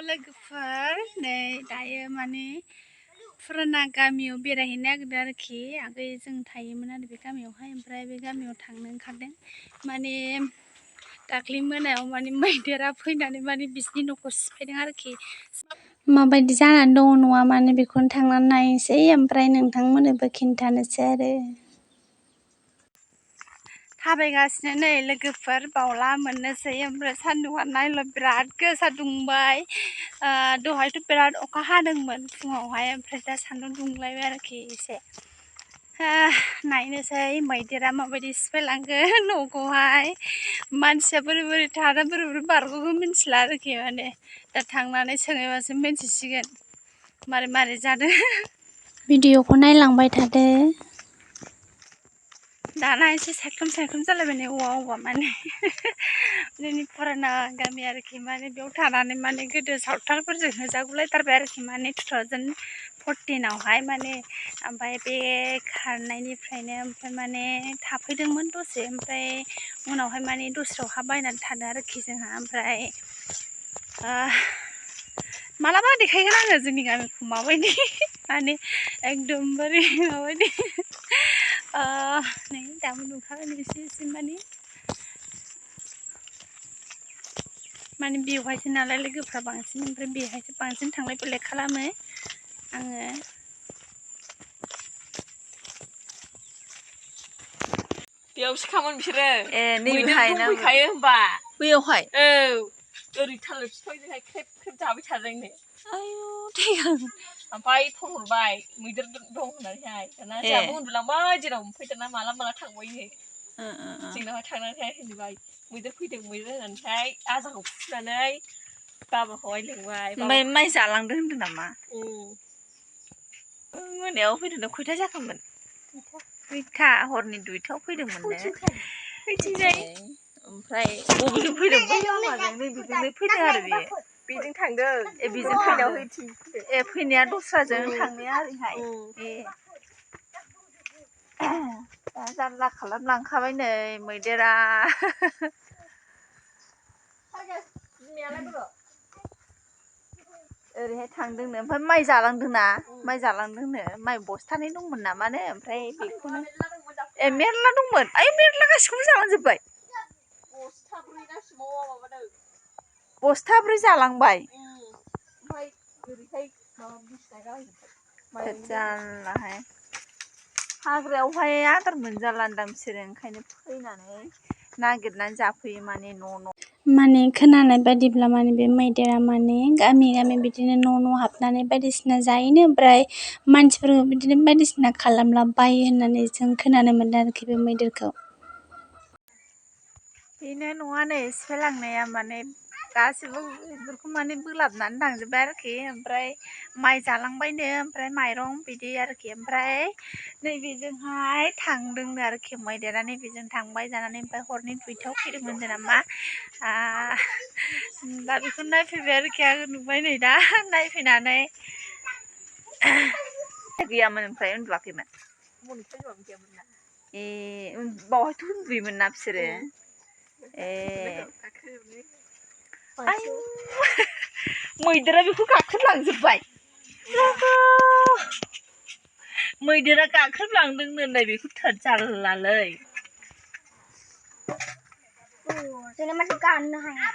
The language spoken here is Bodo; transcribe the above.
लोगोफोर नै दायो माने फुराना गामियाव बेरायहैनो नागिरदों आरोखि आगोल जों थायोमोन आरो बे गामियावहाय ओमफ्राय बे गामियाव थांनो ओंखारदों माने दाख्लै मोनायाव माने मैदेरा फैनानै माने बिसिनि न'खौ सिफायदों आरोखि माबायदि जानानै दङ न'आ माने बेखौनो थांनानै नायनोसै ओमफ्राय नोंथांमोननोबो खिन्थानोसै आरो थाबायगासिनो नै लोगोफोर बावला मोननोसै ओमफ्राय सान्दुंआ नायल' बिराद गोसा दुंबाय दहायथ' बिराद अखा हादोंमोन फुङावहाय ओमफ्राय दा सान्दुं दुंलायबाय आरोखि एसे नायनोसै मैदेरा माबायदि सिफायलांगोन न'खौहाय मानसिया बोरै बोरै थाना बोरै बोरै बारग'गोन मिथिला आरोखि माने दा थांनानै सोंहैबासो मिथिसिगोन मारै मारै जादों भिडिअखौ नायलांबाय थादो दाना एसे सायख्लुम सायख्लुम जालायबाय औवा माने जोंनि फुराना गामि आरोखि माने बेयाव थानानै माने गोदो सावथालफोरजों होजागुलायथारबाय आरोखि माने 2014आवहाय माने ओमफ्राय बे खारनायनिफ्रायनो ओमफ्राय माने थाफैदोंमोन दसे ओमफ्राय उनावहाय माने दस्रायाव हा बायनानै थादों आरोखि जोंहा ओमफ्राय मालाबा देखायगोन आङो जोंनि गामिखौ माबायदि माने एकदमबारे माबायदि नै दाबो नुखागोन एसे एसे माने बेवहायसो नालाय लोगोफ्रा बांसिन ओमफ्राय बेहायसो बांसिन थांलाय फैलाय खालामो आङो बेयावसो खामोन बिसोरो मैदेर दंफैखायो होनबा बैयावहाय ओरै थालिर बिफांजोंहाय ख्रेब ख्रेब जाबाय थादोंनो आयु थैगोन ओमफ्राय फन हरबाय मैदेर दं होननानैहाय दाना जोंहाबो उन्दुलांबाय जेराव ओमफ्राय दाना माला थांबायनो जोंनावहाय थांनानैहाय होनबाय मैदेर फैदों मैदेर होननानैहाय आजाखौ फुनानै बाबाखौहाय लिंबाय ओमफ्राय माइ जालांदों होनदों नामा मोनायाव फैदों खयथा जाखोमोन दुइथा हरनि दुइथायाव फैदोंमोन फैथिंजाय ओमफ्राय बबेजों फैदों बै लामाजों बेजोंनो फैदों आरो बेजों थांदों बेजों फैनायाव थांदों फैनाया दस्राजों थांनाया ओरैहाय दा जारला खालामलांखाबाय नै मैदेरा ओरैहाय थांदोंनो ओमफ्राय माइ जालांदोंना माइ जालांदोंनो माइ बस्थानै दंमोन नामानो ओमफ्राय बेखौनो मेरला दंमोन आयु मेरला गासिखौबो जालांजोब्बाय बस्थाब्रै जालांबाय ओमफ्राय ओरैहाय जारलाहाय हाग्रायावहाय आदार मोनजालांदां बिसोरो ओंखायनो फैनानै नागिरनानै जाफैयो माने न' माने खोनानाय बायदिब्ला माने बे मैदेरा माने गामि गामि बिदिनो न' हाबनानै बायदिसिना जायोनो ओमफ्राय मानसिफोरखौ बिदिनो बायदिसिना खालामलाबायो होननानै जों खोनानो मोनदों आरोखि बे मैदेरखौ बेनो नङा नै सिफायलांनाया माने गासिबो बेफोरखौ माने बोलाबनानै थांजोब्बाय आरोखि ओमफ्राय माइ जालांबायनो ओमफ्राय माइरं बिदि आरोखि ओमफ्राय नैबेजोंहाय थांदोंनो आरोखि मैदेरा नैबेजों थांबाय जानानै ओमफ्राय हरनि दुइथायाव फैदोंमोन होनदों नामा दा बेखौ नायफैबाय आरोखि आङो नुबाय नै दा नायफैनानै गैयामोन ओमफ्राय उन्दुवाखैमोन बावहायथ' उन्दुयोमोन ना बिसोरो मैदेरा बेखौ गाख्रेबलांजोब्बाय मैदेरा गाख्रेबलांदोंनो नै बेखौ जारलालै जोंना माथो गाननो हाया